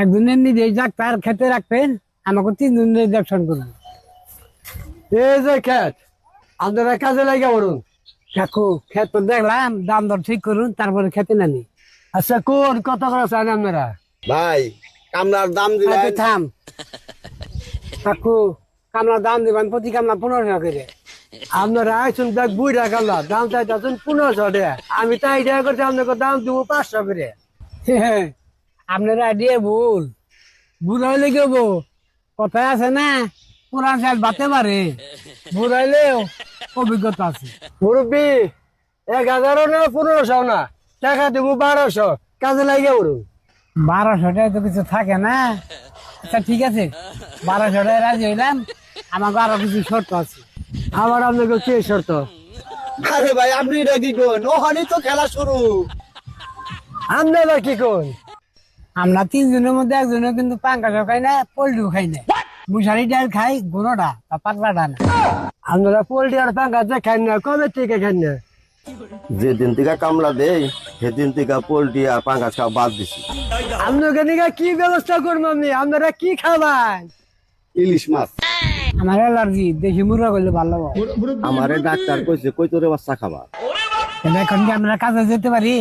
একজনের নিজেই যাক তার খেতে রাখবেন, আমাকে 3 জনের দেখশন করুন। এই যে খেত আপনারা কাজে লাগে বলুন। কাকু খেত তো দেখলাম, দাম দর ঠিক করুন, তারপরে খেতে নানি। আচ্ছা কোন কত করে চান আপনারা? ভাই কামলার দাম দিলেন আচ্ছা, থাম কাকু, কামলা দাম দিবেন প্রতি কামলা 1500 করে। আপনারা আইসুন দেখ বুড়া কামলা দাম চাইতেছেন 1500 টাকা, আমি তাই টাকা করছি আপনাকে দাম দিব 500 করে। আপনারা দিয়ে ভুল ভুল হইলে কেব কথায় আছে না, পুরান সাল বাতে পারে, ভুল হইলেও অভিজ্ঞতা আছে। মুরব্বী 1000 না 1500 না, টাকা দিব 1200, কাজে লাগে বলুন। 1200 টাকা তো কিছু থাকে না। আচ্ছা ঠিক আছে, 1200 টাকা রাজি হইলাম, আমাকে আরো কিছু শর্ত আছে। আমার আপনাকে কি শর্ত? আরে ভাই আপনি এটা কি করেন, ওখানেই তো খেলা শুরু। আপনারা কি কোন? আমরা 3 জনের মধ্যে একজনে কিন্তু পাঙ্কাশও খাই না, পোল্ট্রিও খাই না, মুসারি ডাল খাই, গুঁড়োটা বা পাতলাটা না। আপনারা পোল্ট্রি আর পাঙ্কা যে খান না, কবে থেকে খান না? যেদিন থেকে কামলা দেই সেদিন থেকে পোল্ট্রি আর পাঙ্গাস খাওয়া বাদ দিছি। আপনাকে নিয়ে কি ব্যবস্থা করবো আমি? আপনারা কি খাবেন? ইলিশ মাছ। আমার অ্যালার্জি, দেশি মুরগা করলে ভালো হবে। আমারে ডাক্তার কইছে কৈতরে বাচ্চা খাবা। তাহলে এখন কি আমরা কাজে যেতে পারি?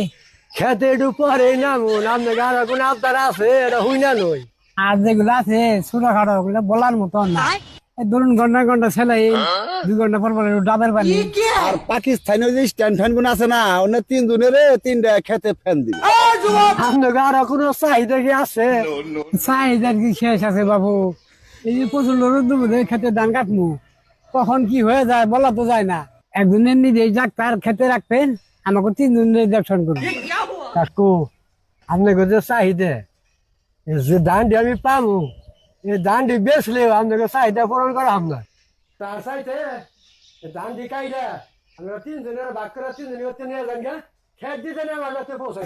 খেতে একটু পরে নামুন, আপনাকে আর কোন আবদার আছে এটা হই না নই। আর যেগুলো আছে ছোটো খাটো, ওগুলো বলার মতো না। এই ধরুন ঘন্টা ঘন্টা ছেলে 2 ঘন্টা পর পর একটু ডাবের পানি। আর পাকিস্তানের যে স্ট্যান্ড ফ্যান গুলো আছে না, অন্য 3 জনের 3টা খেতে ফ্যান দিবে। আপনাকে আর কোনো চাহিদা কি আছে? চাহিদার কি শেষ আছে বাবু? এই যে প্রচন্ড রোদ্দুরে খেতে ধান কাটমু, কখন কি হয়ে যায় বলা তো যায় না। একজনের নিজেই যাক তার খেতে রাখবেন, আমাকে 3 জনের দেখশন করুন। কাকু আপনাকে যে চাহিদা, এই যে দানটি আমি পাবো, এই দানটি বেচলেও আপনাকে চাহিদা পূরণ করা আপনার তার চাইতে দানটি কাইটা আমরা 3 জনের ভাগ করে 3 জনের নিয়ে যান, খেত দিতে নেই আমার কাছে পৌঁছে